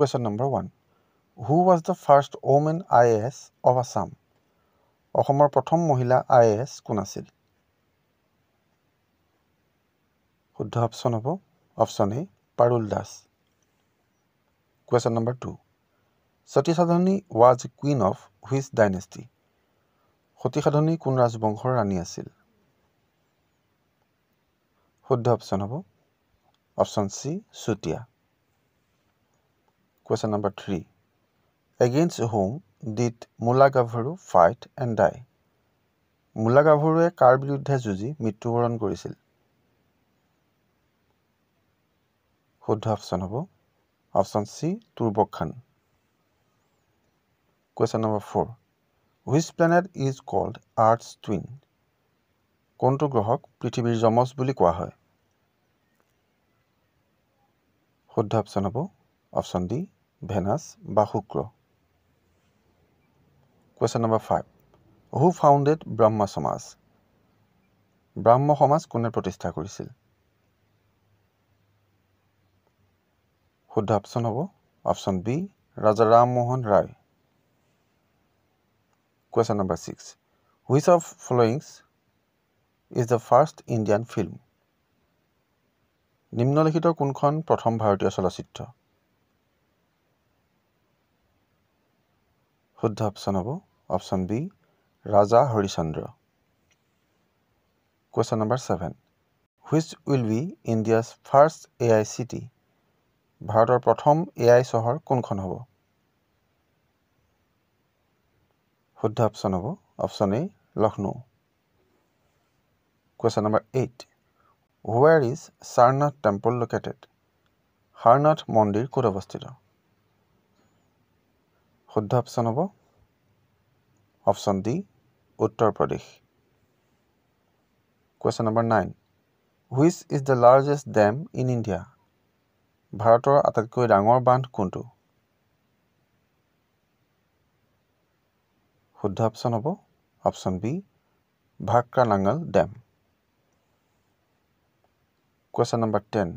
Question number 1. Who was the first woman IAS of Assam? অসমৰ প্ৰথম মহিলা IAS কোন আছিল? শুদ্ধ অপশ্যন হ'ব option A Parul Das. Question number 2. Sati Sadhani was queen of which dynasty? সতী সাধনী কোন ৰাজবংশৰ ৰাণী আছিল? শুদ্ধ অপশ্যন হ'ব option C Chutia. Question number 3. Against whom did Mulla Gavaru fight and die? Mulla Gavaruৱে কাৰ বিৰুদ্ধে যুঁজি মৃত্যুবৰণ কৰিছিল? শুদ্ধ অপশ্যন হ'ব option C Turbak Khan. Question number 4. Which planet is called Earth's twin? কোনটো গ্ৰহক পৃথিৱীৰ যমজ বুলি কোৱা হয়? শুদ্ধ অপশ্যন হ'ব অপশ্যন ডি ভেনাছ বা শুক্ৰ। Question number 5. Who founded Brahma Samaj? ব্ৰাহ্ম সমাজ কোনে প্ৰতিষ্ঠা কৰিছিল? শুদ্ধ অপশ্যন হ'ব option B Raja Rammohan Roy. Question number 6. Which of following is the first Indian film? নিম্নলিখিত কোনখন প্ৰথম ভাৰতীয় চলচ্চিত্ৰ? শুদ্ধ অপশ্যন হ'ব option B Raja Harichandra. Question number 7. Which will be India's first AI city? ভাৰতৰ প্ৰথম AI চহৰ কোনখন হ'ব? শুদ্ধ অপশ্যন হ'ব option A Lucknow. Question number 8. Where is Sarnath temple located? হাৰনাথ মন্দিৰ ক'ত অৱস্থিত? শুদ্ধ অপশ্যন হ'ব option D Uttar Pradesh. Question number 9. Which is the largest dam in India? ভাৰতৰ আটাইতকৈ ডাঙৰ বান্ধ কোনটো? শুদ্ধ অপশ্যন হ'ব অপশ্যন বি ভাক্ৰা নাঙল dam. Question number 10.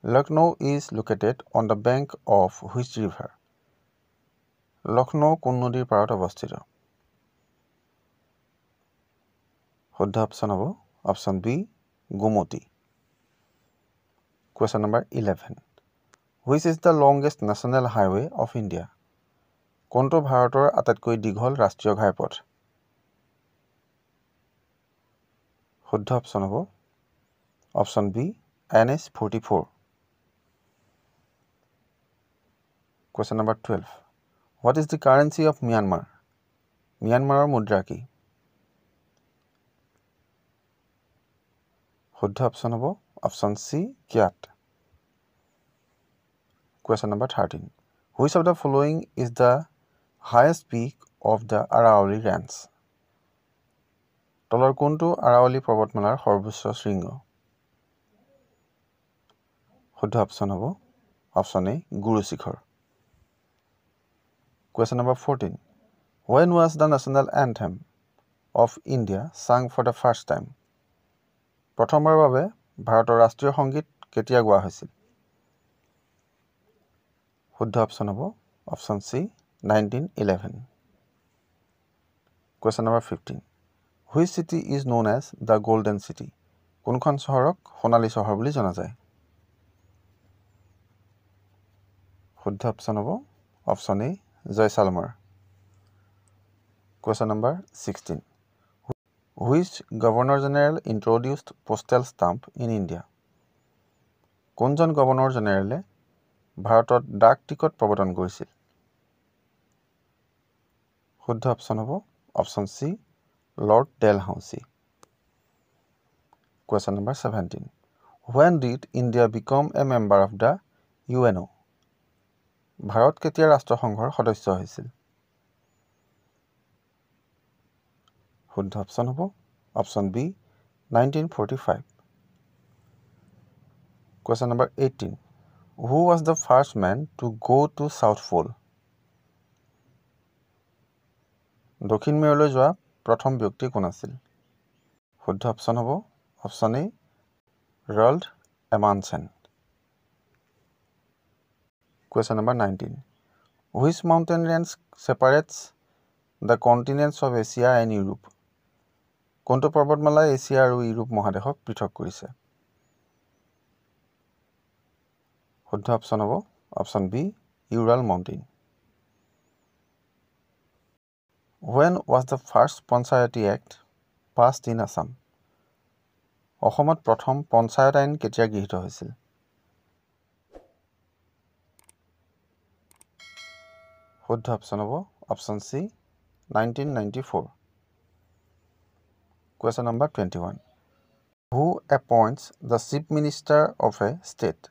Lucknow is located on the bank of which river? Lucknow কোন নদীৰ পাৰত অৱস্থিত? শুদ্ধ অপশ্যন হ'ব option B Gomti. Question number 11. Which is the longest national highway of India? কোনটো ভাৰতৰ আটাইতকৈ দীঘল ৰাষ্ট্ৰীয় ঘাইপথ? শুদ্ধ অপশ্যন হ'ব option B NH 44। Question number 12. What is the currency of Myanmar? ম্যানমাৰৰ মুদ্ৰা কি? শুদ্ধ অপশ্যন হ'ব option C cat. Question number 13. Which of the following is the highest peak of the Aravalli Range? তলৰ কোনটো আৰাৱলী পৰ্বতমালাৰ সৰ্বোচ্চ শৃংগ? শুদ্ধ অপশ্যন হ'ব option A Guru Shikhar. Question number 14. When was the national anthem of India sung for the first time? প্ৰথমবাৰৰ বাবে ভাৰতৰ ৰাষ্ট্ৰীয় সংগীত কেতিয়া গোৱা হৈছিল? শুদ্ধ অপশ্যন হ'ব option C 1911। Question number 15. Which city is known as the Golden City? কোনখন চহৰক সোণালী চহৰ বুলি জনা যায়? শুদ্ধ অপশ্যন হ'ব option A জয়সালমাৰ। Question number 16. Which Governor General introduced postal stamp in India? কোনজন গভৰ্ণৰ জেনেৰেলে ভাৰতত ডাক টিকট প্ৰৱৰ্তন কৰিছিল? শুদ্ধ অপশ্যন হ'ব option C Lord Dalhousie. Question number 17. When did India become a member of the UNO? Bharat কেতিয়া ৰাষ্ট্ৰসংঘৰ সদস্য হৈছিল? শুদ্ধ অপশ্যন হ'ব option B 1945। Question number 18. Who was the first man to go to South Pole? দক্ষিণ মেৰুলৈ যোৱা প্ৰথম ব্যক্তি কোন আছিল? শুদ্ধ অপশ্যন হ'ব option A ৰল্ড এমানছেন। Question number 19. Which mountain range separates the continents of Asia and Europe? কোনটো পৰ্বতমালা এছিয়া আৰু ইউৰোপ মহাদেশক পৃথক কৰিছে? শুদ্ধ অপশ্যন হ'ব option B Ural Mountain. When was the first Panchayati Act passed in Assam? অসমত প্ৰথম পঞ্চায়ত আইন কেতিয়া গৃহীত হৈছিল? শুদ্ধ অপশ্যন হ'ব option C 1994. Question number 21. Who appoints the chief minister of a state?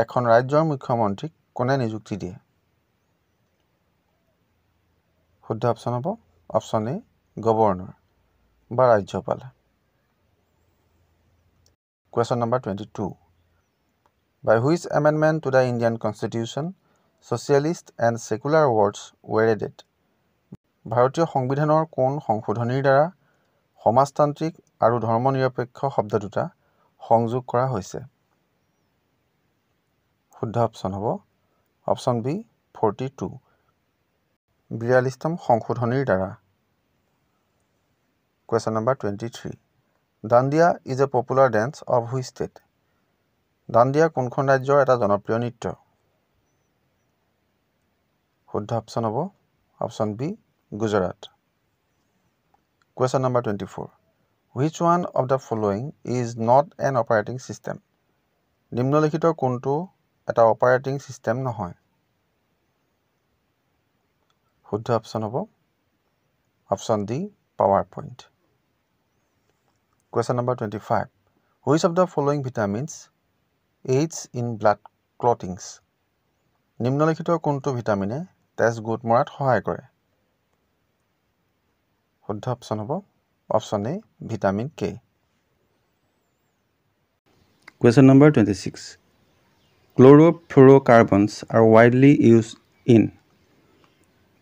এখন ৰাজ্যৰ মুখ্যমন্ত্ৰীক কোনে নিযুক্তি দিয়ে? শুদ্ধ অপশ্যন হ'ব অপশ্যন এ গভৰ্ণৰ বা ৰাজ্যপাল। Question number 22. By which amendment to the Indian Constitution socialist and secular words were added? ভাৰতীয় সংবিধানৰ কোন সংশোধনীৰ দ্বাৰা সমাজতান্ত্ৰিক আৰু ধৰ্মনিৰপেক্ষ শব্দ দুটা সংযোগ কৰা হৈছে? শুদ্ধ অপশ্যন হ'ব অপশ্যন বি 42 42তম সংশোধনীৰ দ্বাৰা। Question number 23. Dandiya is a popular dance of which state? Dandiya কোনখন ৰাজ্যৰ এটা জনপ্ৰিয় নৃত্য? শুদ্ধ অপশ্যন হ'ব option B Gujarat. Question number 24. Which one of the following is not an operating system? নিম্নলিখিত কোনটো এটা অপাৰেটিং সিস্টেম নহয়? শুদ্ধ অপশ্যন হ'ব option D power point. Question number 25. Which of the following vitamins aids in blood clottings? নিম্নলিখিত কোনটো ভিটামিনে তেজ গোট মৰাত সহায় কৰে? শুদ্ধ অপশ্যন হ'ব option A vitamin K. Question number 26. Chlorofluorocarbons are widely used in?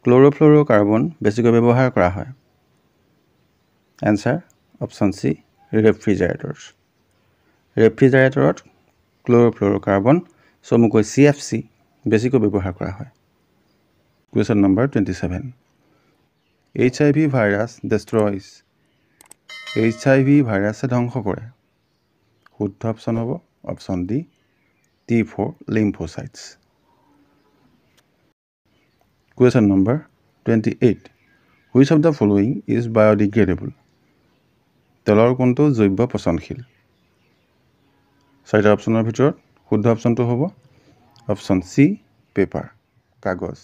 Chlorofluorocarbon বেছিকৈ ব্যৱহাৰ কৰা হয়। এনসাৰ অপশ্যন সি ৰেফ্ৰিজাৰেটৰ্ছ। ৰেফ্ৰিজাৰেটৰত ক্লৰ'ফ্লুৰ'কাৰ্বন চমুকৈ CFC বেছিকৈ ব্যৱহাৰ কৰা হয়। Question number 27. HIV virus destroys? HIV ভাইৰাছে ধ্বংস কৰে। শুদ্ধ অপশ্যন হ'ব option D T4 lymphocytes. Question number 28. Which of the following is biodegradable? তেলৰ কোনটো জৈৱ পচনশীল? চাৰিটা অপশ্যনৰ ভিতৰত শুদ্ধ অপশ্যনটো হ'ব অপশ্যন সি পেপাৰ কাগজ।